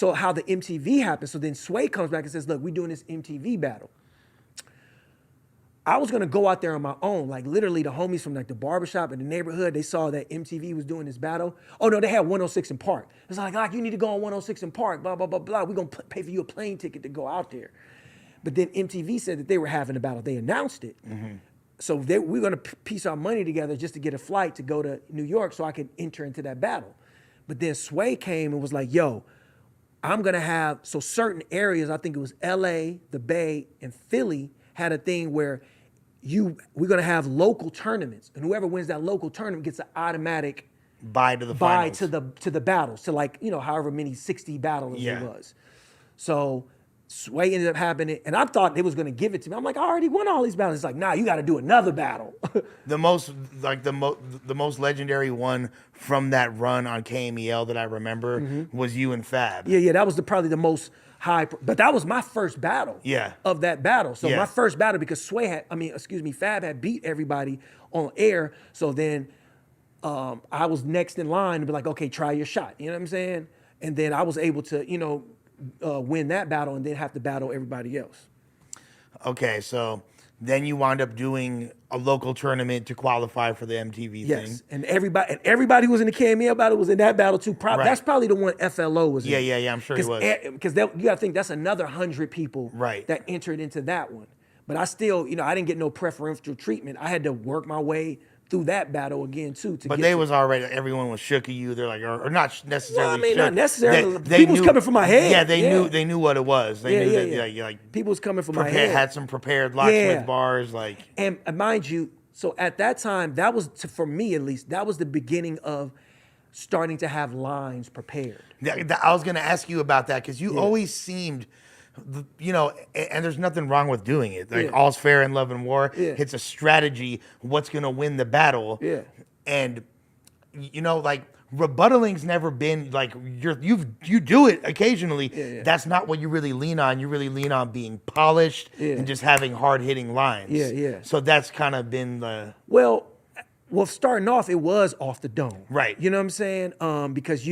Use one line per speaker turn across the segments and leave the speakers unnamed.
So how the MTV happened, so then Sway comes back and says, look, we're doing this MTV battle. I was gonna go out there on my own, like literally the homies from like the barbershop in the neighborhood, they saw that MTV was doing this battle. Oh no, they had 106 in Park. It's like, you need to go on 106 in Park, blah, blah, blah, blah. We're gonna pay for you a plane ticket to go out there. But then MTV said that they were having a battle. They announced it. So we're gonna piece our money together just to get a flight to go to New York so I could enter into that battle. But then Sway came and was like, yo, I'm gonna have, so certain areas, I think it was LA, the Bay, and Philly, had a thing where we're gonna have local tournaments, and whoever wins that local tournament gets an automatic
buy to the finals.
to the battles, to like, however many 60 battles it was. So Sway ended up having it, and I thought they was gonna give it to me. I'm like, I already won all these battles. It's like, nah, you gotta do another battle.
The most legendary one from that run on KMEL that I remember was you and Fab.
Yeah, that was probably the most high, but that was my first battle of that battle. So my first battle, because Fab had beat everybody on air. So then I was next in line to be like, okay, try your shot. You know what I'm saying? And then I was able to, win that battle and then have to battle everybody else.
Okay, so then you wound up doing a local tournament to qualify for the MTV thing.
Yes, and everybody who was in the KML battle was in that battle too. That's probably the one FLO was in.
Yeah, I'm sure he was.
Because you got to think that's another 100 people that entered into that one. But I still, I didn't get no preferential treatment. I had to work my way through that battle again too.
Everyone was shook at you. They're like, or not necessarily.
Well, I mean,
shook.
not necessarily.
They
People was
knew,
coming from my head.
Yeah, they knew what it was. They knew that like
people was coming from my head.
Had some prepared Locksmith bars, like.
And mind you, so at that time, that was for me at least. That was the beginning of starting to have lines prepared.
I was going to ask you about that because you always seemed. And there's nothing wrong with doing it. Like all's fair in love and war. It's a strategy. What's gonna win the battle? And like rebuttaling's never been like you do it occasionally. That's not what you really lean on. You really lean on being polished and just having hard hitting lines. So that's kind of been the
well, starting off, it was off the dome.
Right.
You know what I'm saying? Because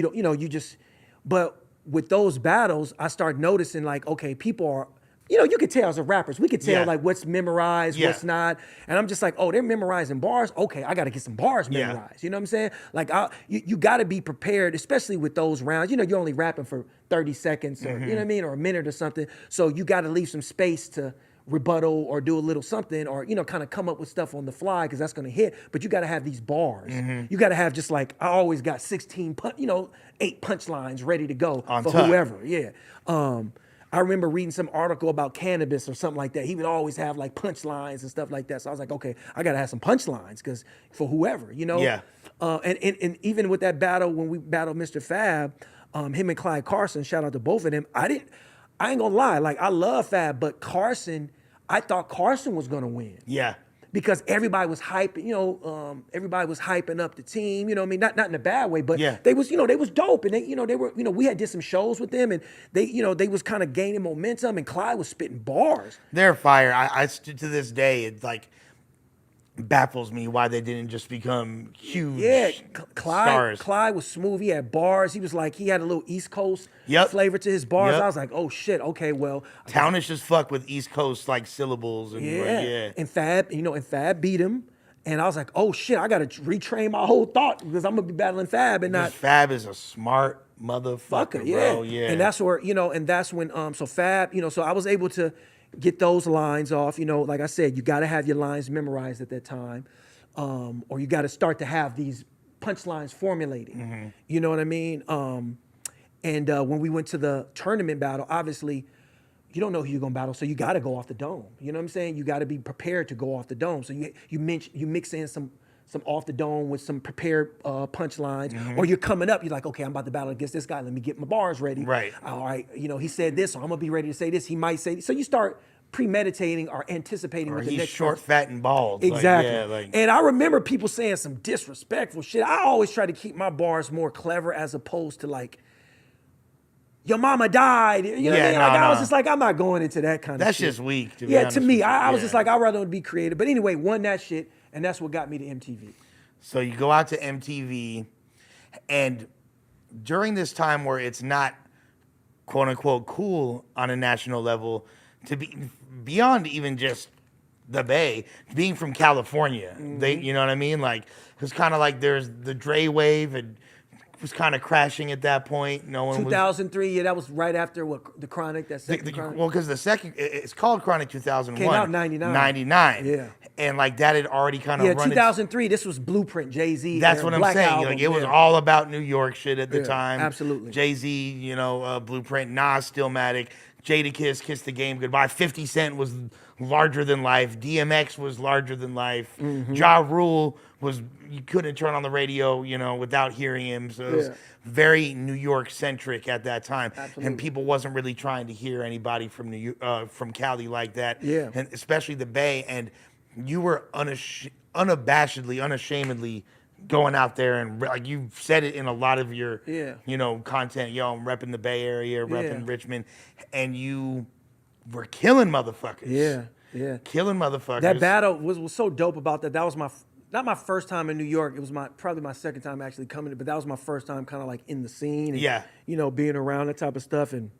but with those battles, I started noticing like, okay, people are, you could tell as a rappers, we could tell like what's memorized, what's not. And I'm just like, oh, they're memorizing bars. Okay, I got to get some bars memorized. You know what I'm saying? Like you got to be prepared, especially with those rounds. You're only rapping for 30 seconds or, you know what I mean? Or a minute or something. So you got to leave some space to rebuttal or do a little something or, kind of come up with stuff on the fly because that's going to hit. But you got to have these bars. You got to have just like, I always got 8 punchlines ready to go for whoever. I remember reading some article about cannabis or something like that. He would always have like punchlines and stuff like that. So I was like, okay, I got to have some punchlines because for whoever, And even with that battle, when we battled Mr. Fab, him and Clyde Carson, shout out to both of them. I ain't gonna lie, like I love Fab, but Carson, I thought Carson was gonna win.
Yeah.
Because everybody was hyping, everybody was hyping up the team, you know what I mean? Not in a bad way, but they was dope. And they were, we had did some shows with them and they was kind of gaining momentum and Clyde was spitting bars.
They're fire. I to this day, it's like baffles me why they didn't just become huge stars.
Clyde was smooth. He had bars. He was like, he had a little East Coast flavor to his bars. I was like, oh shit, okay, well.
Townish as fuck with East Coast like syllables. And
And Fab, and Fab beat him. And I was like, oh shit, I got to retrain my whole thought because I'm going to be battling Fab and not.
Fab is a smart motherfucker, bro. Yeah.
And that's where, and that's when, so Fab, so I was able to get those lines off. Like I said, you got to have your lines memorized at that time, or you got to start to have these punchlines formulated. You know what I mean? And when we went to the tournament battle, obviously, you don't know who you're gonna battle, so you got to go off the dome. You know what I'm saying? You got to be prepared to go off the dome. So you mix in some off the dome with some prepared punchlines, or you're coming up, you're like, okay, I'm about to battle against this guy. Let me get my bars ready.
Right.
All right, he said this, so I'm gonna be ready to say this. He might say this. So you start premeditating or anticipating what the next
short, fat, and bald.
Exactly. And I remember people saying some disrespectful shit. I always try to keep my bars more clever as opposed to like, your mama died. You know what I mean? I was just like, I'm not going into that kind of shit.
That's just weak, to be honest.
To me, I was just like, I'd rather be creative. But anyway, won that shit, and that's what got me to MTV.
So you go out to MTV, and during this time where it's not quote unquote cool on a national level to be beyond even just the Bay, being from California. They, you know what I mean? Like, it was kind of like there's the Dre wave and was kind of crashing at that point. No one
2003, yeah, that was right after what the Chronic. That second Chronic.
Well, because the second, it's called Chronic 2001.
Came out in 99.
99.
Yeah.
And like that had already kind of
yeah,
run
2003. This was Blueprint, Jay-Z.
That's what I'm
Black
saying.
Album,
Like it was all about New York shit at the time.
Absolutely.
Jay-Z, you know, Blueprint, Nas, Stillmatic, Jadakiss, Kiss the Game Goodbye. 50 Cent was larger than life. DMX was larger than life. Ja Rule was, you couldn't turn on the radio, you know, without hearing him. So it was very New York centric at that time.
Absolutely.
And people wasn't really trying to hear anybody from from Cali like that.
Yeah.
And especially the Bay. And you were unabashedly, unashamedly going out there and like you said it in a lot of your you know content. Yo, I'm repping the Bay Area, repping Richmond, and you were killing motherfuckers. Killing motherfuckers.
That battle was so dope about that. That was not my first time in New York. It was probably my second time actually coming, but that was my first time kind of like in the scene and you know, being around that type of stuff and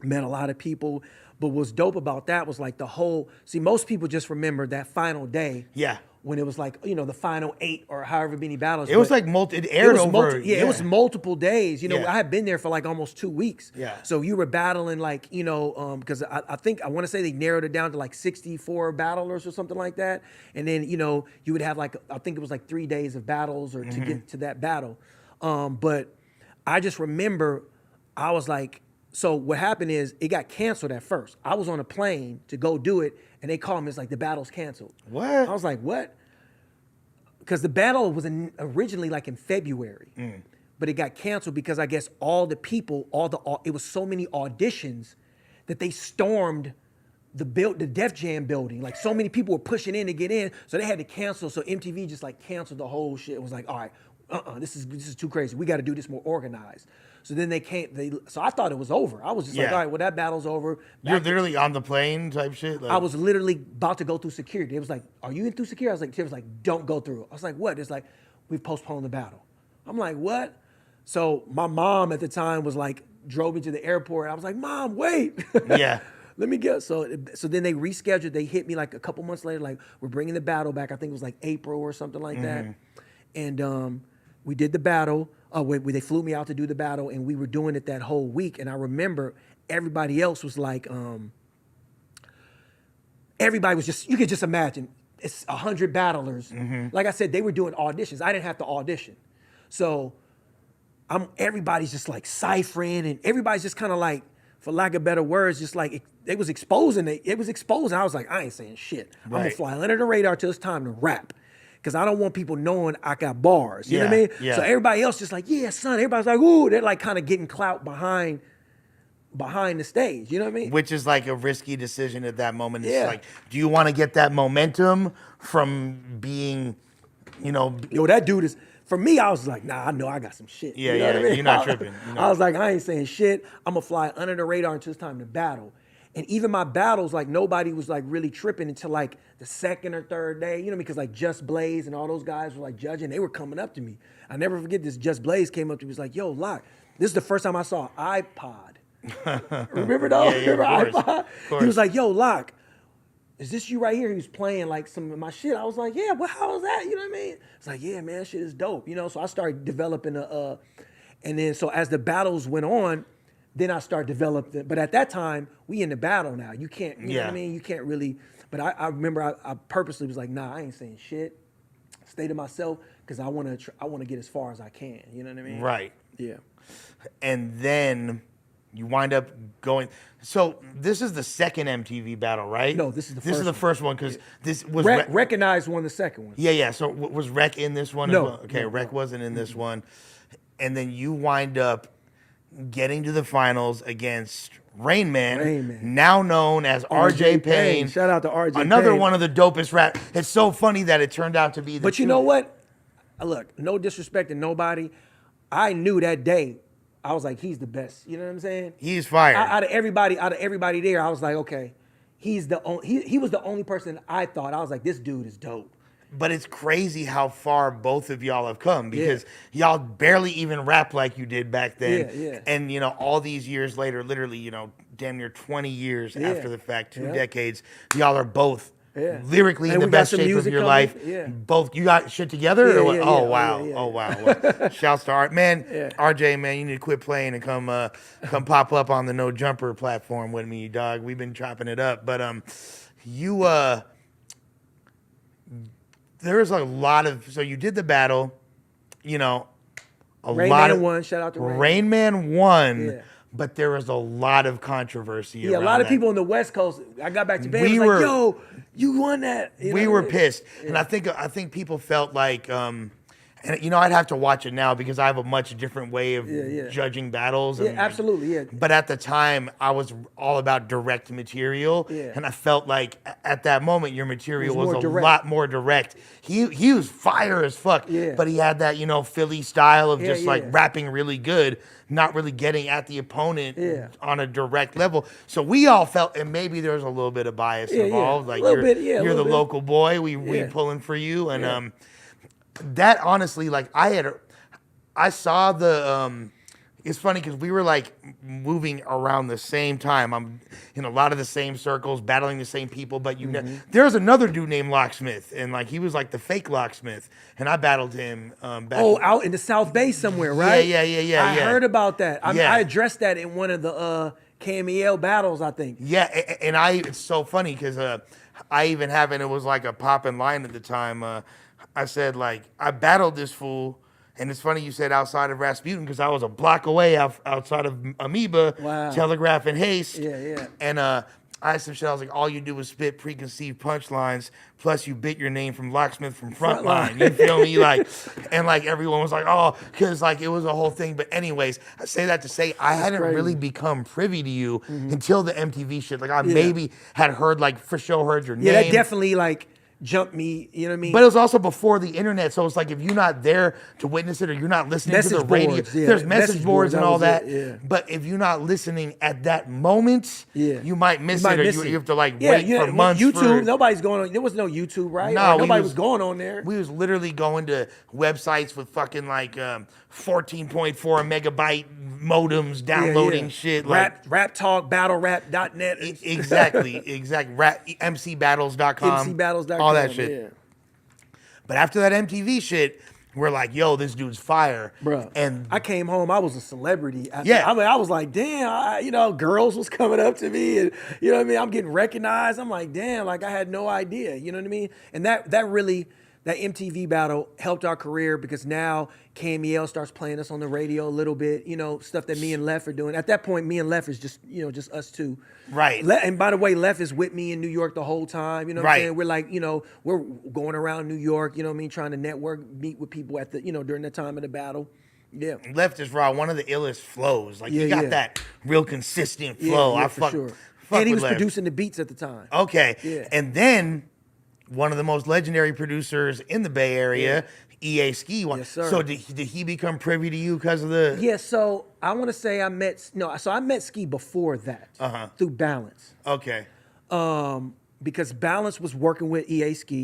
met a lot of people. But what's dope about that was like the whole, see, most people just remember that final day.
Yeah.
When it was like, you know, the final 8 or however many battles.
It was like it aired over.
It was multiple days. You know, I had been there for like almost 2 weeks.
Yeah.
So you were battling like, you know, because I think, I want to say they narrowed it down to like 64 battlers or something like that. And then, you know, you would have like, I think it was like 3 days of battles or to get to that battle. But I just remember I was like, so what happened is it got canceled at first. I was on a plane to go do it, and they called me. It's like the battle's canceled.
What?
I was like, what? Because the battle was originally like in February, but it got canceled because I guess all the people, it was so many auditions that they stormed the Def Jam building. Like so many people were pushing in to get in, so they had to cancel. So MTV just like canceled the whole shit. It was like, all right, this is too crazy. We got to do this more organized. So then so I thought it was over. I was just like, all right, well, that battle's over.
You're literally on the plane type shit? Like,
I was literally about to go through security. It was like, are you in through security? It was like, don't go through. I was like, what? It's like, we've postponed the battle. I'm like, what? So my mom at the time was like, drove me to the airport. I was like, Mom, wait.
Yeah.
Let me get, so then they rescheduled. They hit me like a couple months later, like, we're bringing the battle back. I think it was like April or something like that. And we did the battle. They flew me out to do the battle, and we were doing it that whole week. And I remember everybody else was like, everybody was just, you could just imagine, it's 100 battlers. Like I said, they were doing auditions. I didn't have to audition. So everybody's just like ciphering, and everybody's just kind of like, for lack of better words, just like, it was exposing. It was exposing. I was like, I ain't saying shit. I'm going to fly under the radar till it's time to rap. Because I don't want people knowing I got bars. You know what I mean?
Yeah.
So everybody else just like, yeah, son. Everybody's like, ooh. They're like kind of getting clout behind the stage. You know what I mean?
Which is like a risky decision at that moment. It's like, do you want to get that momentum from being, you know?
Yo, that dude is, for me, I was like, nah, I know I got some shit.
Yeah,
you know what I mean?
You're not tripping.
I was like, I ain't saying shit. I'm going to fly under the radar until it's time to battle. And even my battles, like nobody was like really tripping until like the second or third day, you know, because like Just Blaze and all those guys were like judging. They were coming up to me. I never forget this. Just Blaze came up to me, was like, yo, Lock, this is the first time I saw an iPod. Remember though? Remember iPod? He was like, yo, Lock, is this you right here? He was playing like some of my shit. I was like, yeah, well, how was that? You know what I mean? It's like, yeah, man, shit is dope. You know, so I started developing and then so as the battles went on, then I start developing. But at that time, we in the battle now. You can't, you know what I mean? You can't really, but I remember I purposely was like, nah, I ain't saying shit. Stay to myself, because I want to get as far as I can. You know what I mean?
Right.
Yeah.
And then you wind up going. So this is the second MTV battle, right?
No, this is the first.
This is the first one, because this was
Recognized won the second one.
Yeah. So was Rec in this one?
No.
As well? Okay, Rec wasn't in this one. And then you wind up getting to the finals against Rain Man, now known as RJ Payne.
Shout out to RJ Payne.
Another one of the dopest rap. It's so funny that it turned out to be the
But you know what? Look, no disrespect to nobody. I knew that day, I was like, he's the best. You know what I'm saying?
He's fire.
Out of everybody there, I was like, okay, he was the only person I thought. I was like, this dude is dope.
But it's crazy how far both of y'all have come because y'all barely even rap like you did back then.
Yeah.
And, you know, all these years later, literally, you know, damn near 20 years after the fact, 2 decades, y'all are both lyrically in the best shape of your life. Both, you got shit together? Or what? Oh, wow. Oh, wow. Well, shouts to Art. Man, RJ, man, you need to quit playing and come pop up on the No Jumper platform with me, dog. We've been chopping it up. But there's a lot of, so you did the battle, you know,
Rain Man won. Shout out to
Rain Man won, but there was a lot of controversy.
Yeah, a lot of people on the West Coast. I got back to bed.
We
was
were,
like, yo, you won that.
We were pissed, and I think people felt like, and you know, I'd have to watch it now because I have a much different way of judging battles.
Yeah, absolutely. Yeah.
But at the time, I was all about direct material, and I felt like at that moment, your material was a lot more direct. He was fire as fuck, but he had that, you know, Philly style of just like rapping really good, not really getting at the opponent on a direct level. So we all felt, and maybe there was a little bit of bias involved. Like you're the local boy, we pulling for you, and that honestly, like I saw the, it's funny because we were like moving around the same time. I'm in a lot of the same circles, battling the same people, but there was another dude named Locksmith, and like he was like the fake Locksmith, and I battled him back
out in the South Bay somewhere, right?
Yeah.
I heard about that. I addressed that in one of the KMEL battles, I think.
Yeah, and it's so funny because I even have, and it was like a popping line at the time, I said, like, I battled this fool, and it's funny you said outside of Rasputin because I was a block away outside of Amoeba, Telegraph, and Haste. And I had some shit, I was like, all you do is spit preconceived punchlines, plus you bit your name from Locksmith from Frontline. You feel me? Like, and like everyone was like, oh, because like it was a whole thing. But anyways, I say that to say I hadn't really become privy to you until the MTV shit. Like I maybe had heard, like, for sure heard your name.
Yeah, that definitely, like, jumped me, you know what I mean?
But it was also before the internet, so it's like if you're not there to witness it or you're not listening to the radio, there's message boards and all that. But if you're not listening at that moment, you might miss it, or you have to like wait for months.
YouTube, nobody's going on. There was no YouTube, right?
No,
nobody was going on there.
We was literally going to websites with fucking like 14.4 megabyte modems downloading shit.
Rap Talk, BattleRap.net.
Exactly. MCBattles.com.
MCBattles.com.
All that shit. Yeah. But after that MTV shit, we're like, yo, this dude's fire.
Bro.
And
I came home, I was a celebrity. I was like, damn, you know, girls was coming up to me, and you know what I mean? I'm getting recognized. I'm like, damn, like I had no idea. You know what I mean? And that MTV battle helped our career because now KMEL starts playing us on the radio a little bit, you know, stuff that me and Lef are doing. At that point, me and Lef is just, you know, just us two.
Right.
And by the way, Lef is with me in New York the whole time, you know what I'm saying? We're like, you know, we're going around New York, you know what I mean, trying to network, meet with people at the, you know, during the time of the battle. Yeah.
Left is raw, one of the illest flows. Like, he got that real consistent flow.
Yeah, for sure. And he was producing the beats at the time.
Okay. Yeah. And then one of the most legendary producers in the Bay Area, EA Ski.
Yes, sir.
So did he become privy to you because of the...
Yeah, so I want to say I met Ski before that through Balance.
Okay.
Because Balance was working with EA Ski.